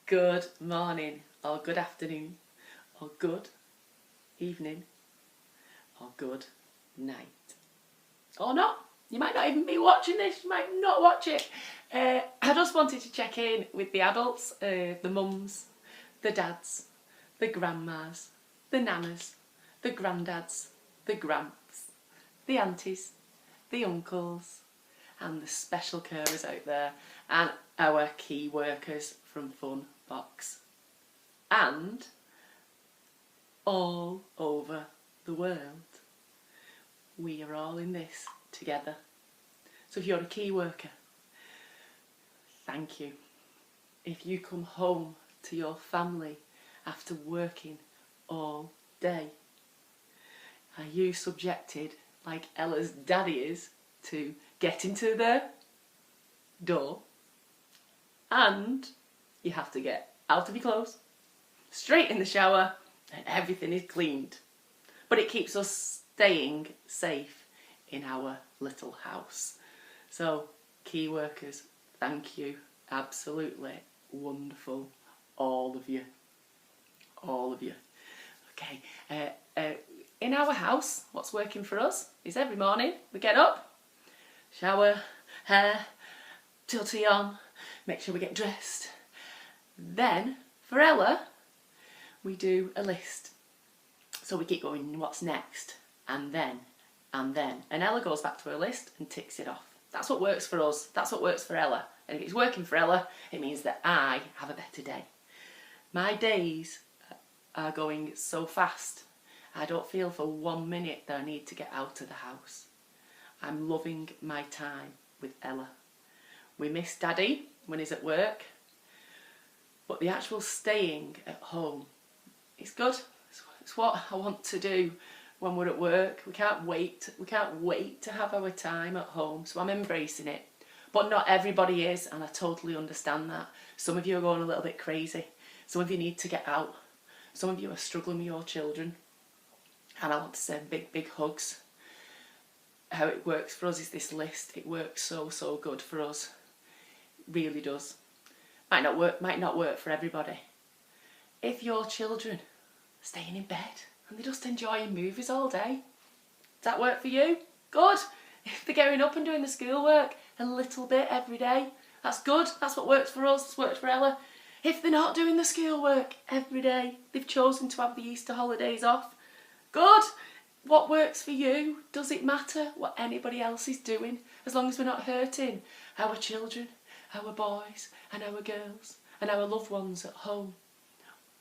Good morning, or good afternoon, or good evening, or good night. Or not. You might not even be watching this, you might not watch it. I just wanted to check in with the adults, the mums, the dads, the grandmas, the nanas, the granddads, the gramps, the aunties, the uncles, and the special carers out there, and our key workers from Fun Box, and all over the world. We are all in this together. So if you're a key worker, thank you. If you come home to your family after working all day, are you subjected, like Ella's daddy is, to getting to the door and you have to get out of your clothes, straight in the shower, and everything is cleaned. But it keeps us staying safe in our little house. So, key workers, thank you. Absolutely wonderful. All of you. All of you. Okay, in our house, what's working for us is every morning we get up, shower, hair, tea on, make sure we get dressed. Then, for Ella, we do a list. So we keep going, what's next? And then, and then. And Ella goes back to her list and ticks it off. That's what works for us. That's what works for Ella. And if it's working for Ella, it means that I have a better day. My days are going so fast. I don't feel for 1 minute that I need to get out of the house. I'm loving my time with Ella. We miss Daddy when he's at work, but the actual staying at home, it's good. It's what I want to do when we're at work. We can't wait to have our time at home, so I'm embracing it. But not everybody is, and I totally understand that. Some of you are going a little bit crazy. Some of you need to get out. Some of you are struggling with your children. And I want to send big, big hugs. How it works for us is this list. It works so, so good for us. It really does. Might not work for everybody. If your children are staying in bed and they're just enjoying movies all day, does that work for you? Good. If they're getting up and doing the schoolwork a little bit every day, that's good. That's what works for us. That's worked for Ella. If they're not doing the schoolwork every day, they've chosen to have the Easter holidays off, good. What works for you? Does it matter what anybody else is doing, as long as we're not hurting our children, our boys and our girls and our loved ones at home?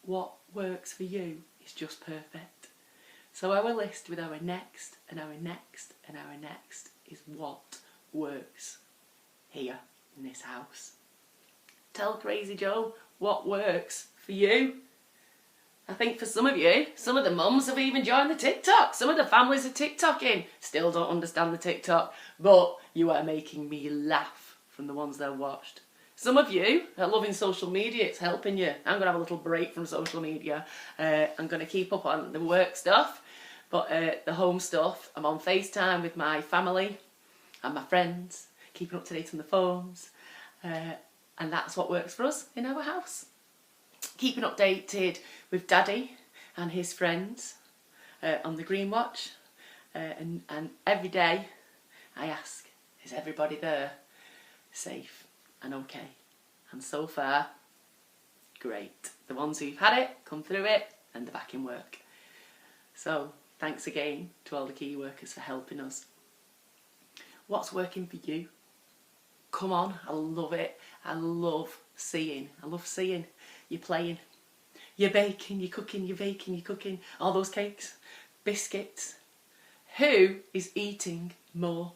What works for you is just perfect. So our list with our next and our next and our next is what works here in this house. Tell Crazy Joe what works for you. I think for some of you, some of the mums have even joined the TikTok. Some of the families are TikToking. Still don't understand the TikTok, but you are making me laugh from the ones that I've watched. Some of you are loving social media. It's helping you. I'm going to have a little break from social media. I'm going to keep up on the work stuff, but the home stuff, I'm on FaceTime with my family and my friends, keeping up to date on the phones, and that's what works for us in our house. Keeping updated with Daddy and his friends on the Green Watch, and every day I ask, is everybody there safe and okay? And so far, great. The ones who've had it, come through it, and they're back in work. So thanks again to all the key workers for helping us. What's working for you? Come on, I love it. I love seeing you playing, you're baking, you're cooking, you're baking, you're cooking, all those cakes, biscuits. Who is eating more?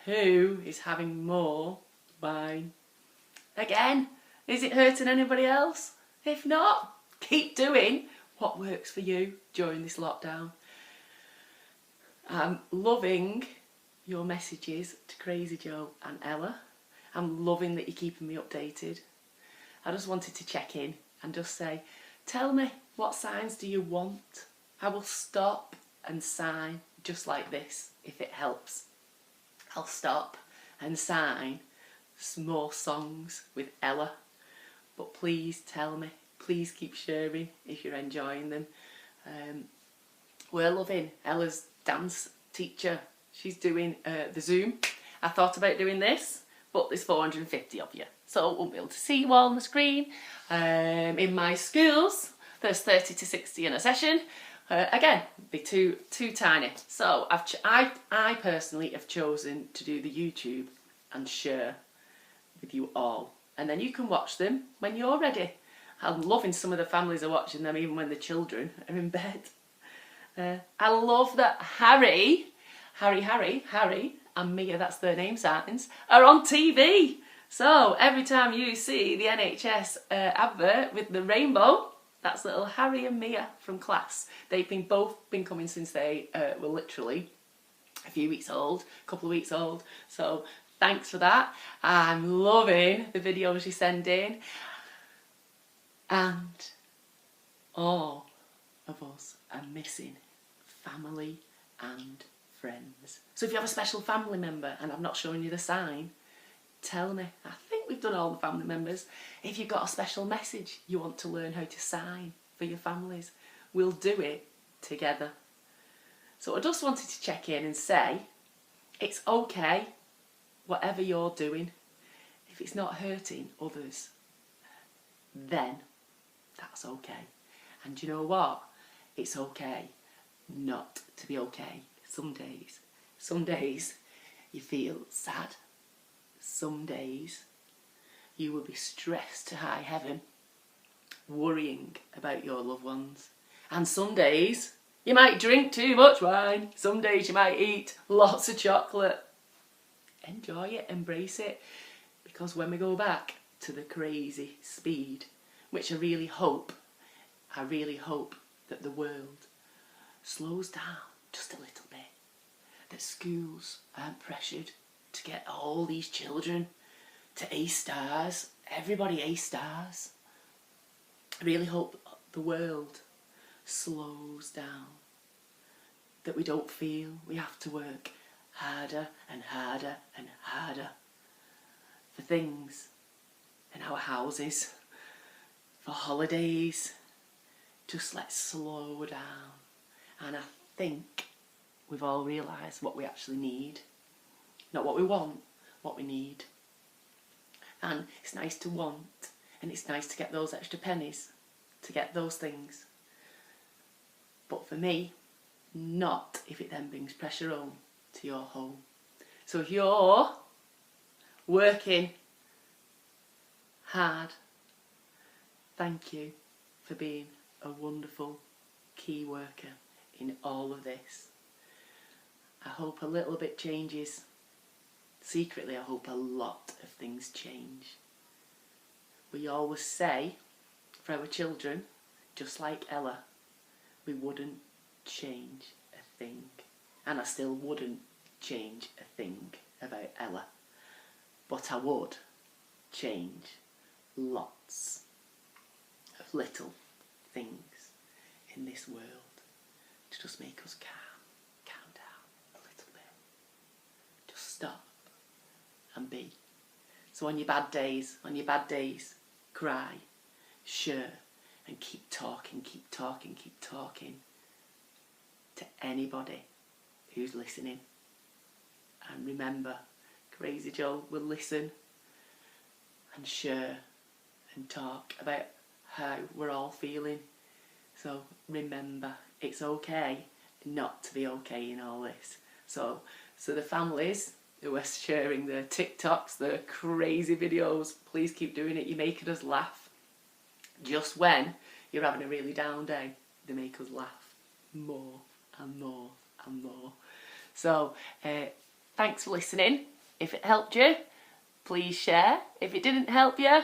Who is having more wine? Again, is it hurting anybody else? If not, keep doing what works for you during this lockdown. I'm loving your messages to Crazy Joe and Ella. I'm loving that you're keeping me updated. I just wanted to check in and just say, tell me, what signs do you want? I will stop and sign just like this if it helps. I'll stop and sign some more songs with Ella but please tell me. Please keep sharing if you're enjoying them. We're loving Ella's dance teacher. She's doing the Zoom. I thought about doing this, but there's 450 of you, so I won't be able to see you all on the screen. In my schools, there's 30 to 60 in a session. Again, be too tiny. So I personally have chosen to do the YouTube and share with you all, and then you can watch them when you're ready. I'm loving some of the families are watching them even when the children are in bed. I love that Harry and Mia, that's their name signs, are on TV. So every time you see the NHS advert with the rainbow, that's little Harry and Mia from class. They've both been coming since they were literally a few weeks old, a couple of weeks old. So thanks for that. I'm loving the videos you send in. And all of us are missing family and friends. So if you have a special family member and I've not shown you the sign, tell me. I think we've done all the family members. If you've got a special message you want to learn how to sign for your families, we'll do it together. So I just wanted to check in and say, it's okay, whatever you're doing. If it's not hurting others, then that's okay. And you know what? It's okay not to be okay. Some days you feel sad. Some days you will be stressed to high heaven, worrying about your loved ones. And some days you might drink too much wine. Some days you might eat lots of chocolate. Enjoy it, embrace it, because when we go back to the crazy speed, which I really hope that the world slows down just a little bit, that schools aren't pressured to get all these children to A stars, everybody A stars. I really hope the world slows down, that we don't feel we have to work harder and harder and harder for things in our houses, for holidays. Just let's slow down. And I think we've all realised what we actually need. Not what we want, what we need. And it's nice to want, and it's nice to get those extra pennies, to get those things. But for me, not if it then brings pressure home to your home. So if you're working hard, thank you for being a wonderful key worker in all of this. I hope a little bit changes. Secretly, I hope a lot of things change. We always say, for our children, just like Ella, we wouldn't change a thing. And I still wouldn't change a thing about Ella. But I would change lots of little things in this world to just make us calm down a little bit. Just stop and be. So on your bad days, cry, share, and keep talking to anybody who's listening. And remember, Crazy Joe will listen and share and talk about how we're all feeling. So remember, it's okay not to be okay in all this. So the families who are sharing their TikToks, their crazy videos, please keep doing it. You're making us laugh. Just when you're having a really down day, they make us laugh more and more and more. So thanks for listening. If it helped you, please share. If it didn't help you,